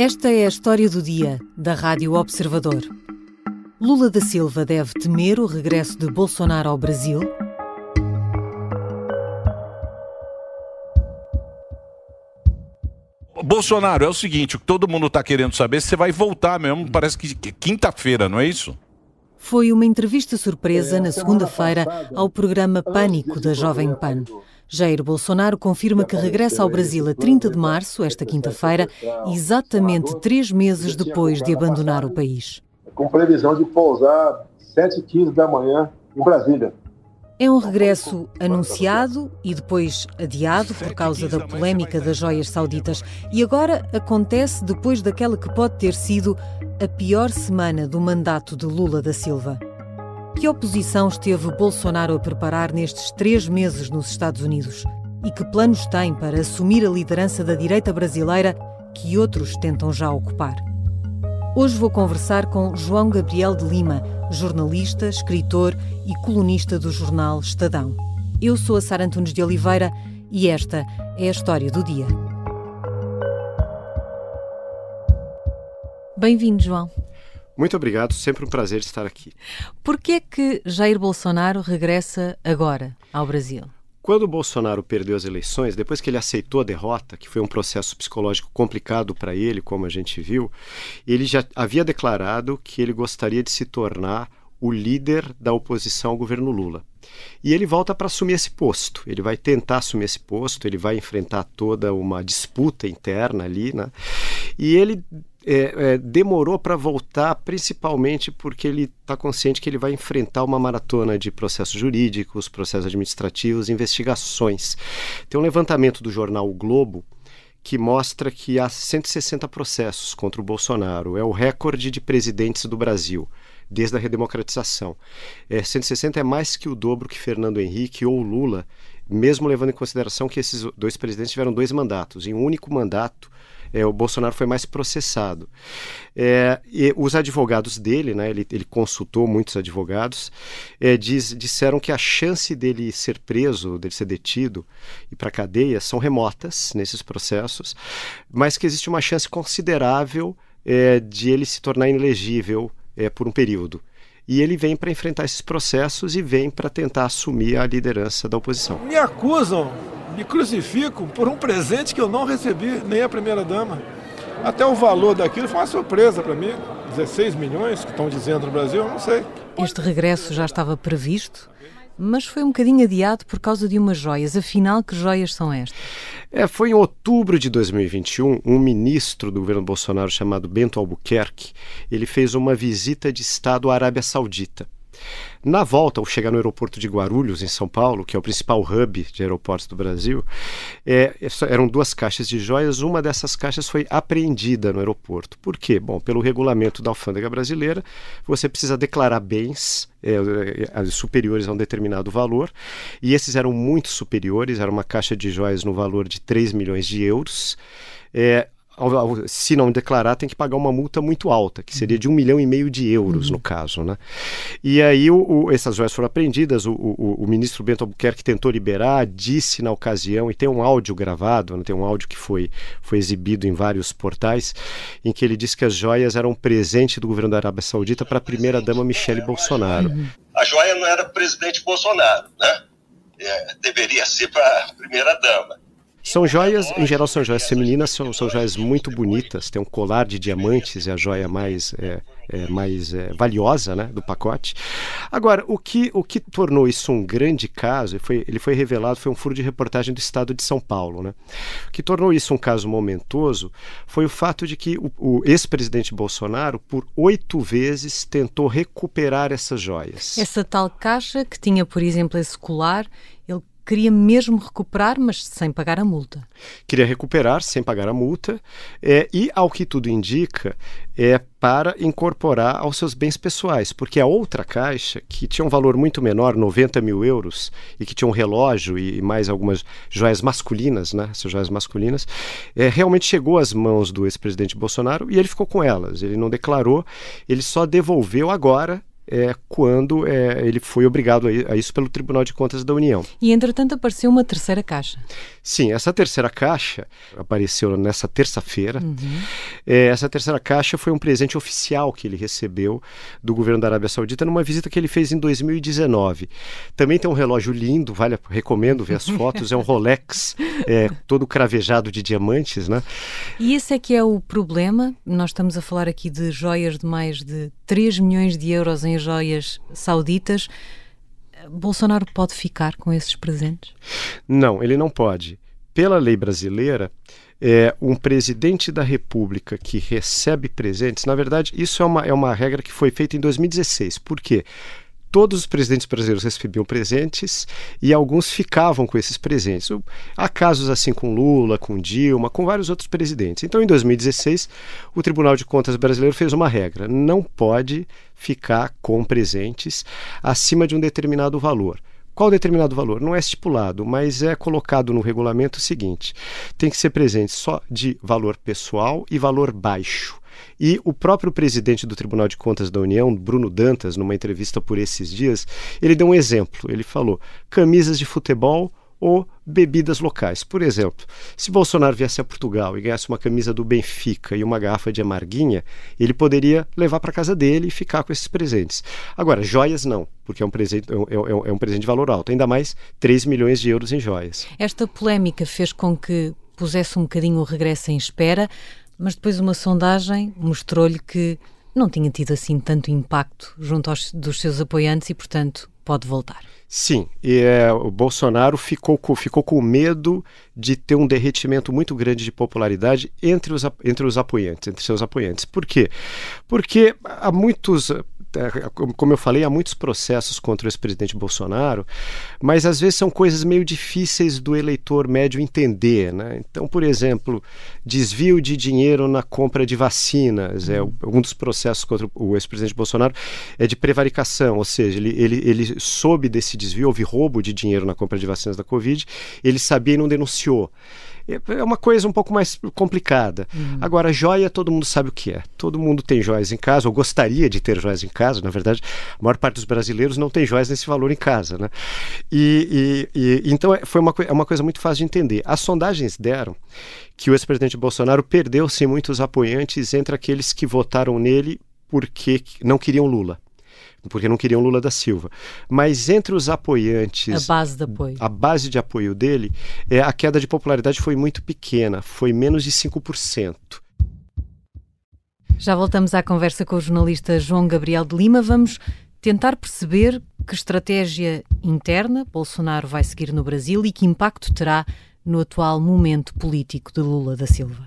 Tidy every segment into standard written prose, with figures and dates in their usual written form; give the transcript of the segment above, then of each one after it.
Esta é a história do dia, da Rádio Observador. Lula da Silva deve temer o regresso de Bolsonaro ao Brasil? Bolsonaro, é o seguinte, o que todo mundo está querendo saber é se você vai voltar mesmo, parece que quinta-feira, não é isso? Foi uma entrevista surpresa na segunda-feira ao programa Pânico da Jovem Pan. Jair Bolsonaro confirma que regressa ao Brasil a 30 de março, esta quinta-feira, exatamente 3 meses depois de abandonar o país. Com previsão de pousar 7h15 da manhã em Brasília. É um regresso anunciado e depois adiado por causa da polémica das joias sauditas. E agora acontece depois daquela que pode ter sido a pior semana do mandato de Lula da Silva. Que oposição esteve Bolsonaro a preparar nestes 3 meses nos Estados Unidos? E que planos tem para assumir a liderança da direita brasileira que outros tentam já ocupar? Hoje vou conversar com João Gabriel de Lima, jornalista, escritor e colunista do jornal Estadão. Eu sou a Sara Antunes de Oliveira e esta é a história do dia. Bem-vindo, João. Muito obrigado, sempre um prazer estar aqui. Por que é que Jair Bolsonaro regressa agora ao Brasil? Quando o Bolsonaro perdeu as eleições, depois que ele aceitou a derrota, que foi um processo psicológico complicado para ele, como a gente viu, ele já havia declarado que ele gostaria de se tornar o líder da oposição ao governo Lula. E ele volta para assumir esse posto, ele vai tentar assumir esse posto, ele vai enfrentar toda uma disputa interna ali, né? E ele demorou para voltar, principalmente porque ele está consciente que ele vai enfrentar uma maratona de processos jurídicos, processos administrativos, investigações. Tem um levantamento do jornal O Globo que mostra que há 160 processos contra o Bolsonaro. É o recorde de presidentes do Brasil, desde a redemocratização. 160 é mais que o dobro que Fernando Henrique ou Lula, mesmo levando em consideração que esses dois presidentes tiveram 2 mandatos. Em um único mandato, o Bolsonaro foi mais processado. E os advogados dele, né, ele consultou muitos advogados, disseram que a chance dele ser preso, dele ser detido e para a cadeia são remotas nesses processos, mas que existe uma chance considerável de ele se tornar inelegível por um período. E ele vem para enfrentar esses processos e vem para tentar assumir a liderança da oposição. Me acusam, me crucificam por um presente que eu não recebi, nem a primeira-dama. Até o valor daquilo foi uma surpresa para mim. 16 milhões que estão dizendo no Brasil, eu não sei. Este regresso já estava previsto, mas foi um bocadinho adiado por causa de umas joias. Afinal, que joias são estas? Foi em outubro de 2021, um ministro do governo Bolsonaro chamado Bento Albuquerque, ele fez uma visita de Estado à Arábia Saudita. Na volta, ao chegar no aeroporto de Guarulhos, em São Paulo, que é o principal hub de aeroportos do Brasil, eram 2 caixas de joias. Uma dessas caixas foi apreendida no aeroporto. Por quê? Bom, pelo regulamento da alfândega brasileira, você precisa declarar bens superiores a um determinado valor, e esses eram muito superiores, era uma caixa de joias no valor de 3 milhões de euros. Se não declarar, tem que pagar uma multa muito alta, que seria de 1,5 milhão de euros, no caso, né? E aí essas joias foram apreendidas, o ministro Bento Albuquerque tentou liberar, disse na ocasião, e tem um áudio gravado, né? Tem um áudio que foi exibido em vários portais, em que ele disse que as joias eram um presente do governo da Arábia Saudita para a primeira-dama Michele Bolsonaro. A joia não era do presidente Bolsonaro, né? Deveria ser para a primeira-dama. São joias, em geral são joias femininas, são joias muito bonitas, tem um colar de diamantes, é a joia mais valiosa, né, do pacote. Agora, o que tornou isso um grande caso, ele foi revelado, foi um furo de reportagem do Estado de São Paulo, né? O que tornou isso um caso momentoso foi o fato de que o ex-presidente Bolsonaro, por 8 vezes, tentou recuperar essas joias. Essa tal caixa que tinha, por exemplo, esse colar, ele queria mesmo recuperar, mas sem pagar a multa. Queria recuperar sem pagar a multa e, ao que tudo indica, para incorporar aos seus bens pessoais, porque a outra caixa, que tinha um valor muito menor, 90 mil euros, e que tinha um relógio e mais algumas joias masculinas, né, essas joias masculinas, realmente chegou às mãos do ex-presidente Bolsonaro e ele ficou com elas. Ele não declarou, ele só devolveu agora, quando ele foi obrigado a isso pelo Tribunal de Contas da União. E, entretanto, apareceu uma terceira caixa. Sim, essa terceira caixa apareceu nessa terça-feira. Essa terceira caixa foi um presente oficial que ele recebeu do governo da Arábia Saudita numa visita que ele fez em 2019. Também tem um relógio lindo, recomendo ver as fotos, é um Rolex todo cravejado de diamantes, né? E esse é que é o problema. Nós estamos a falar aqui de joias de mais de 3 milhões de euros em joias sauditas. Bolsonaro pode ficar com esses presentes? Não, ele não pode. Pela lei brasileira, um presidente da República que recebe presentes, na verdade, isso é uma regra que foi feita em 2016. Por quê? Todos os presidentes brasileiros recebiam presentes e alguns ficavam com esses presentes. Há casos assim com Lula, com Dilma, com vários outros presidentes. Então, em 2016, o Tribunal de Contas brasileiro fez uma regra: não pode ficar com presentes acima de um determinado valor. Qual determinado valor? Não é estipulado, mas é colocado no regulamento o seguinte: tem que ser presente só de valor pessoal e valor baixo. E o próprio presidente do Tribunal de Contas da União, Bruno Dantas, numa entrevista por esses dias, ele deu um exemplo. Ele falou: camisas de futebol ou bebidas locais. Por exemplo, se Bolsonaro viesse a Portugal e ganhasse uma camisa do Benfica e uma garrafa de amarguinha, ele poderia levar para casa dele e ficar com esses presentes. Agora, joias não, porque é um presente de valor alto, ainda mais 3 milhões de euros em joias. Esta polémica fez com que pusesse um bocadinho o regresso em espera, mas depois uma sondagem mostrou-lhe que não tinha tido assim tanto impacto junto dos seus apoiantes e, portanto, pode voltar. Sim, o Bolsonaro ficou com medo de ter um derretimento muito grande de popularidade entre seus apoiantes. Por quê? Porque há muitos, como eu falei, há muitos processos contra o ex-presidente Bolsonaro, mas às vezes são coisas meio difíceis do eleitor médio entender, né? Então, por exemplo, desvio de dinheiro na compra de vacinas, um dos processos contra o ex-presidente Bolsonaro é de prevaricação, ou seja, ele soube desse desvio, houve roubo de dinheiro na compra de vacinas da Covid, ele sabia e não denunciou. É uma coisa um pouco mais complicada. Agora, joia, todo mundo sabe o que é. Todo mundo tem joias em casa, ou gostaria de ter joias em casa. Na verdade, a maior parte dos brasileiros não tem joias nesse valor em casa, né? Então, é uma coisa muito fácil de entender. As sondagens deram que o ex-presidente Bolsonaro perdeu, sim, muitos apoiantes entre aqueles que votaram nele porque não queriam Lula. Porque não queriam Lula da Silva. Mas entre os apoiantes, a base de apoio dele, a queda de popularidade foi muito pequena, foi menos de 5%. Já voltamos à conversa com o jornalista João Gabriel de Lima. Vamos tentar perceber que estratégia interna Bolsonaro vai seguir no Brasil e que impacto terá no atual momento político de Lula da Silva.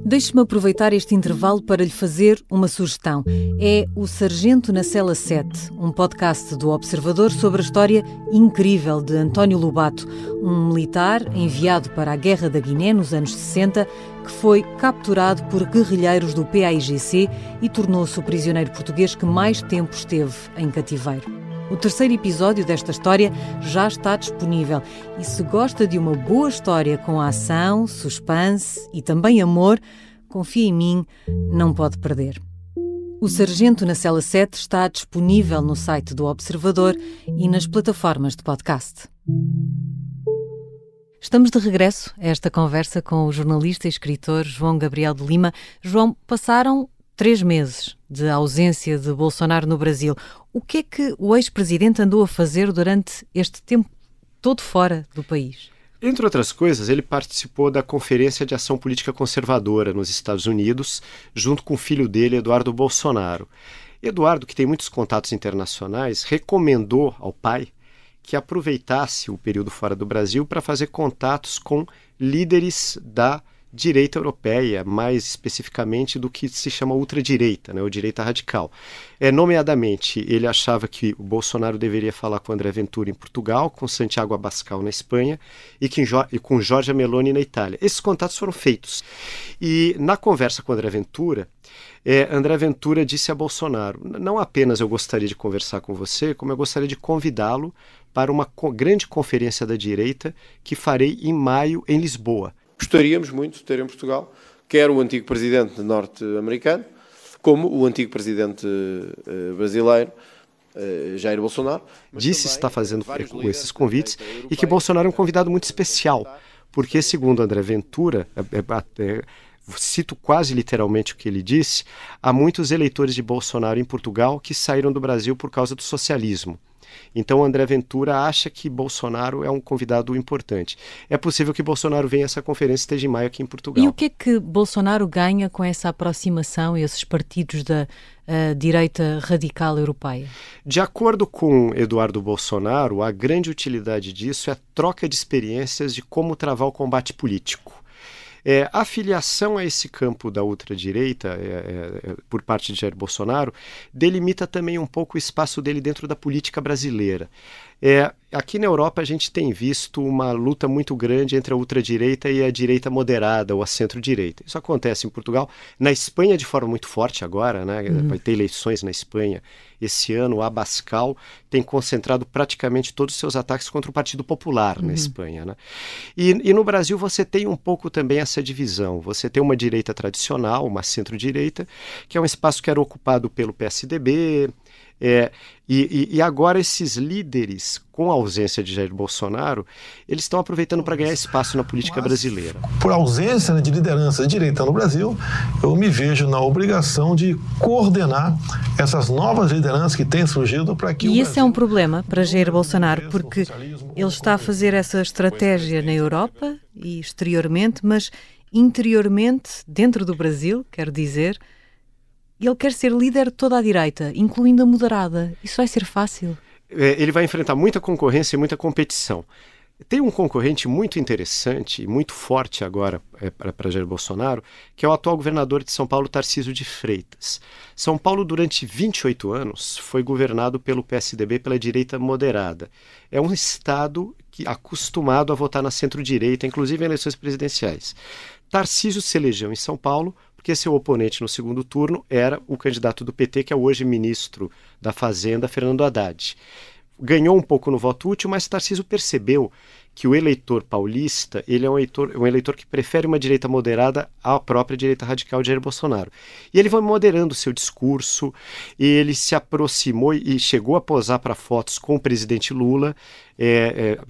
Deixe-me aproveitar este intervalo para lhe fazer uma sugestão. É o Sargento na Cela 7, um podcast do Observador sobre a história incrível de António Lobato, um militar enviado para a Guerra da Guiné nos anos 60, que foi capturado por guerrilheiros do PAIGC e tornou-se o prisioneiro português que mais tempo esteve em cativeiro. O terceiro episódio desta história já está disponível e se gosta de uma boa história com ação, suspense e também amor, confia em mim, não pode perder. O Sargento na Cela 7 está disponível no site do Observador e nas plataformas de podcast. Estamos de regresso a esta conversa com o jornalista e escritor João Gabriel de Lima. João, passaram 3 meses de ausência de Bolsonaro no Brasil. O que é que o ex-presidente andou a fazer durante este tempo todo fora do país? Entre outras coisas, ele participou da Conferência de Ação Política Conservadora nos Estados Unidos, junto com o filho dele, Eduardo Bolsonaro. Eduardo, que tem muitos contatos internacionais, recomendou ao pai que aproveitasse o período fora do Brasil para fazer contatos com líderes da direita europeia, mais especificamente do que se chama ultradireita, né, ou direita radical. Nomeadamente, ele achava que o Bolsonaro deveria falar com André Ventura em Portugal, com Santiago Abascal na Espanha e com Giorgia Meloni na Itália. Esses contatos foram feitos. E na conversa com André Ventura, André Ventura disse a Bolsonaro: não apenas eu gostaria de conversar com você, como eu gostaria de convidá-lo para uma grande conferência da direita que farei em maio em Lisboa. Gostaríamos muito de ter em Portugal quer o antigo presidente norte-americano, como o antigo presidente brasileiro, Jair Bolsonaro. Disse estar fazendo com esses convites e que Bolsonaro é um convidado muito especial, porque, segundo André Ventura, cito quase literalmente o que ele disse, há muitos eleitores de Bolsonaro em Portugal que saíram do Brasil por causa do socialismo. Então, André Ventura acha que Bolsonaro é um convidado importante. É possível que Bolsonaro venha a essa conferência, esteja em maio aqui em Portugal. E o que é que Bolsonaro ganha com essa aproximação a esses partidos da direita radical europeia? De acordo com Eduardo Bolsonaro, a grande utilidade disso é a troca de experiências de como travar o combate político. A filiação a esse campo da ultradireita por parte de Jair Bolsonaro delimita também um pouco o espaço dele dentro da política brasileira. Aqui na Europa a gente tem visto uma luta muito grande entre a ultradireita e a direita moderada ou a centro-direita. Isso acontece em Portugal, na Espanha de forma muito forte agora, né? Vai ter eleições na Espanha esse ano. O Abascal tem concentrado praticamente todos os seus ataques contra o Partido Popular na Espanha, né? E no Brasil você tem um pouco também essa divisão. Você tem uma direita tradicional, uma centro-direita, que é um espaço que era ocupado pelo PSDB. E agora esses líderes, com a ausência de Jair Bolsonaro, eles estão aproveitando para ganhar espaço na política brasileira. Por ausência de liderança de direita no Brasil, eu me vejo na obrigação de coordenar essas novas lideranças que têm surgido para que E esse é um problema para Jair Bolsonaro, porque ele está a fazer essa estratégia na Europa e exteriormente, mas interiormente, dentro do Brasil, quero dizer, ele quer ser líder de toda a direita, incluindo a moderada. Isso vai ser fácil? Ele vai enfrentar muita concorrência e muita competição. Tem um concorrente muito interessante e muito forte agora para Jair Bolsonaro, que é o atual governador de São Paulo, Tarcísio de Freitas. São Paulo, durante 28 anos, foi governado pelo PSDB, pela direita moderada. É um estado acostumado a votar na centro-direita, inclusive em eleições presidenciais. Tarcísio se elegeu em São Paulo porque seu oponente no segundo turno era o candidato do PT, que é hoje ministro da Fazenda, Fernando Haddad. Ganhou um pouco no voto útil, mas Tarcísio percebeu que o eleitor paulista ele é um eleitor que prefere uma direita moderada à própria direita radical de Jair Bolsonaro. E ele vai moderando o seu discurso, ele se aproximou e chegou a posar para fotos com o presidente Lula,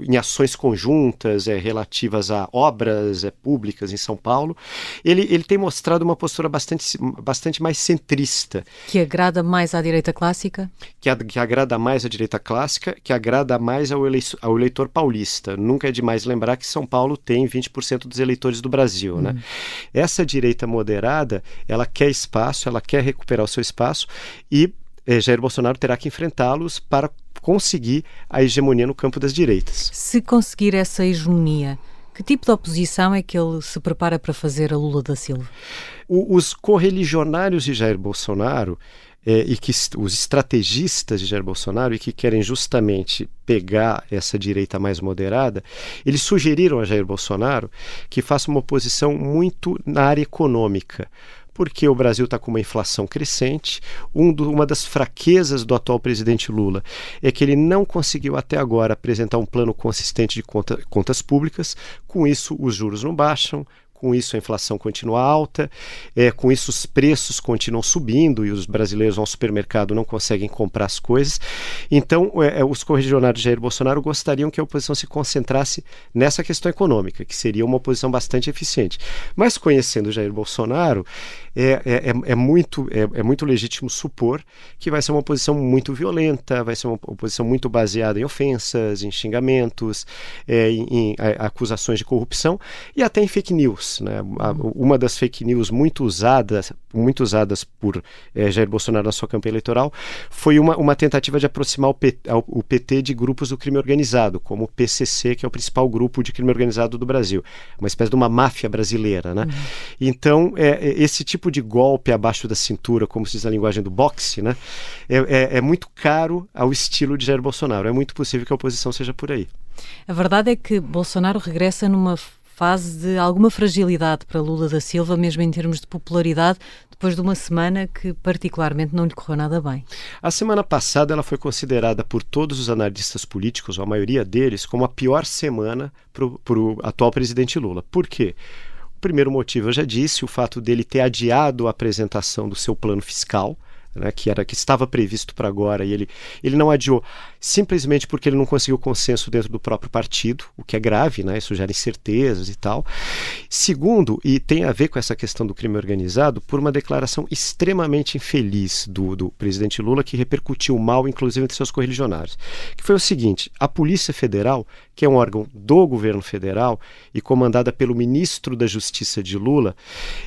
em ações conjuntas relativas a obras públicas em São Paulo. Ele tem mostrado uma postura bastante mais centrista. Que agrada mais à direita clássica? Que agrada mais à direita clássica, que agrada mais ao eleitor paulista. Nunca é demais lembrar que São Paulo tem 20% dos eleitores do Brasil, né? Essa direita moderada, ela quer espaço, ela quer recuperar o seu espaço e Jair Bolsonaro terá que enfrentá-los para conseguir a hegemonia no campo das direitas. Se conseguir essa hegemonia, que tipo de oposição é que ele se prepara para fazer a Lula da Silva? Os correligionários de Jair Bolsonaro os estrategistas de Jair Bolsonaro e que querem justamente pegar essa direita mais moderada, eles sugeriram a Jair Bolsonaro que faça uma oposição muito na área econômica, porque o Brasil está com uma inflação crescente. Uma das fraquezas do atual presidente Lula é que ele não conseguiu até agora apresentar um plano consistente de contas públicas. Com isso, os juros não baixam, com isso a inflação continua alta, com isso os preços continuam subindo e os brasileiros vão ao supermercado não conseguem comprar as coisas. Então, os correligionários de Jair Bolsonaro gostariam que a oposição se concentrasse nessa questão econômica, que seria uma oposição bastante eficiente. Mas, conhecendo Jair Bolsonaro, é muito legítimo supor que vai ser uma oposição muito violenta, vai ser uma oposição muito baseada em ofensas, em xingamentos, em acusações de corrupção e até em fake news. Né? Uma das fake news muito usadas por Jair Bolsonaro na sua campanha eleitoral foi uma tentativa de aproximar o PT de grupos do crime organizado, como o PCC, que é o principal grupo de crime organizado do Brasil, uma espécie de uma máfia brasileira, né? Então, esse tipo de golpe abaixo da cintura, como se diz na linguagem do boxe, né? É muito caro ao estilo de Jair Bolsonaro. É muito possível que a oposição seja por aí. A verdade é que Bolsonaro regressa numa fase de alguma fragilidade para Lula da Silva, mesmo em termos de popularidade, depois de uma semana que particularmente não lhe correu nada bem. A semana passada ela foi considerada por todos os analistas políticos, ou a maioria deles, como a pior semana para o atual presidente Lula. Por quê? O primeiro motivo eu já disse, o fato dele ter adiado a apresentação do seu plano fiscal. né, que estava previsto para agora, e ele não adiou simplesmente porque ele não conseguiu consenso dentro do próprio partido, o que é grave, né, isso gera incertezas e tal. Segundo, e tem a ver com essa questão do crime organizado, por uma declaração extremamente infeliz do presidente Lula, que repercutiu mal, inclusive, entre seus correligionários, que foi o seguinte: a Polícia Federal, que é um órgão do governo federal e comandada pelo ministro da Justiça de Lula,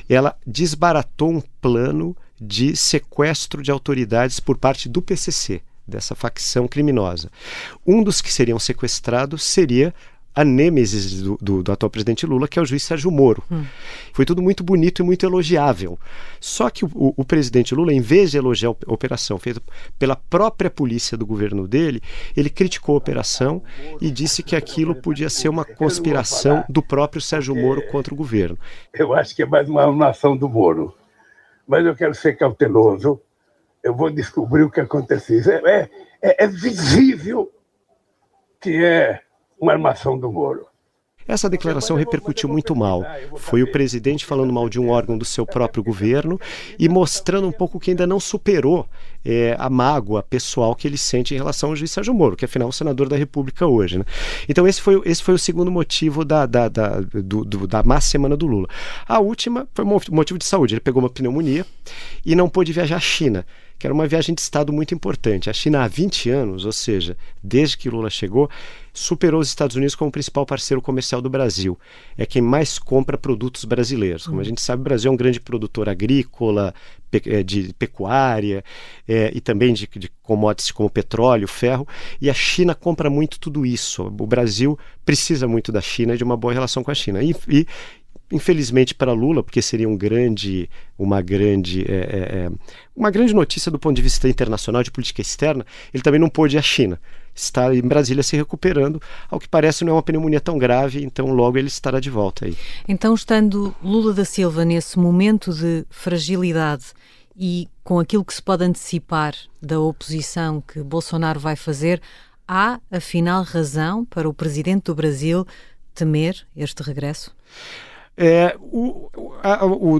ela desbaratou um plano de sequestro de autoridades por parte do PCC, dessa facção criminosa. Um dos que seriam sequestrados seria a nêmesis do atual presidente Lula, que é o juiz Sérgio Moro. Foi tudo muito bonito e muito elogiável. Só que o presidente Lula, em vez de elogiar a operação feita pela própria polícia do governo dele, ele criticou a operação e disse que aquilo podia ser uma conspiração do próprio Sérgio Moro contra o governo. Eu acho que é mais uma ação do Moro. Mas eu quero ser cauteloso. Eu vou descobrir o que aconteceu. É visível que é uma armação do Moro. Essa declaração repercutiu muito mal. Foi o presidente falando mal de um órgão do seu próprio governo e mostrando um pouco que ainda não superou a mágoa pessoal que ele sente em relação ao juiz Sérgio Moro, que afinal é o senador da República hoje, né? Então esse foi o segundo motivo da má semana do Lula. A última foi um motivo de saúde. Ele pegou uma pneumonia e não pôde viajar à China, que era uma viagem de Estado muito importante. A China há 20 anos, ou seja, desde que Lula chegou, superou os Estados Unidos como principal parceiro comercial do Brasil. É quem mais compra produtos brasileiros. Como a gente sabe, o Brasil é um grande produtor agrícola, de pecuária e também de commodities como petróleo, ferro, e a China compra muito tudo isso. O Brasil precisa muito da China e de uma boa relação com a China. E infelizmente para Lula, porque seria uma grande notícia do ponto de vista internacional, de política externa, ele também não pôde ir à China. Está em Brasília se recuperando, ao que parece não é uma pneumonia tão grave, então logo ele estará de volta aí. Então, estando Lula da Silva nesse momento de fragilidade e com aquilo que se pode antecipar da oposição que Bolsonaro vai fazer, há, afinal, razão para o presidente do Brasil temer este regresso?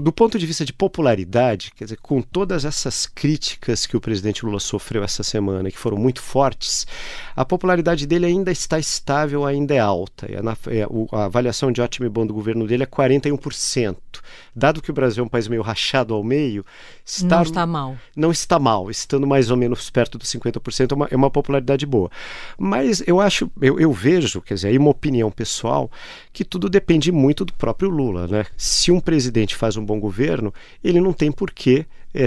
Do ponto de vista de popularidade, quer dizer, com todas essas críticas que o presidente Lula sofreu essa semana, que foram muito fortes, a popularidade dele ainda está estável, ainda é alta. A avaliação de ótimo e bom do governo dele é 41%. Dado que o Brasil é um país meio rachado ao meio, não está mal. Não está mal, estando mais ou menos perto dos 50%, é uma popularidade boa. Mas eu vejo, quer dizer, aí uma opinião pessoal, que tudo depende muito do próprio Lula, né? Se um presidente faz um bom governo, ele não tem por que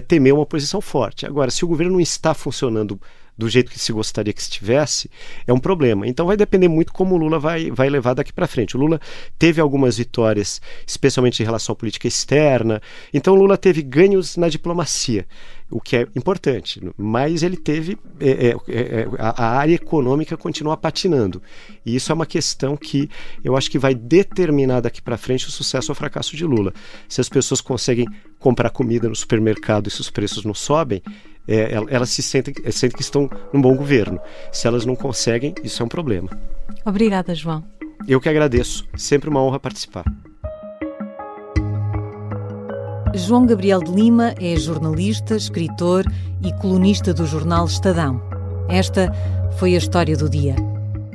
temer uma oposição forte. Agora, se o governo não está funcionando do jeito que se gostaria que estivesse, é um problema. Então vai depender muito como o Lula vai levar daqui para frente. O Lula teve algumas vitórias, especialmente em relação à política externa. Então o Lula teve ganhos na diplomacia, o que é importante. Mas ele teve... a área econômica continua patinando. E isso é uma questão que eu acho que vai determinar daqui para frente o sucesso ou fracasso de Lula. Se as pessoas conseguem comprar comida no supermercado e se os preços não sobem, elas sentem que estão num bom governo. Se elas não conseguem, isso é um problema. Obrigada, João. Eu que agradeço. Sempre uma honra participar. João Gabriel de Lima é jornalista, escritor e colunista do jornal Estadão. Esta foi a história do dia.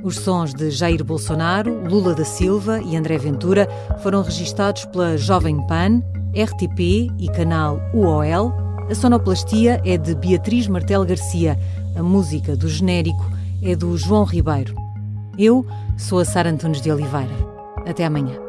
Os sons de Jair Bolsonaro, Lula da Silva e André Ventura foram registados pela Jovem Pan, RTP e canal UOL. A sonoplastia é de Beatriz Martel Garcia. A música do genérico é do João Ribeiro. Eu sou a Sara Antunes de Oliveira. Até amanhã.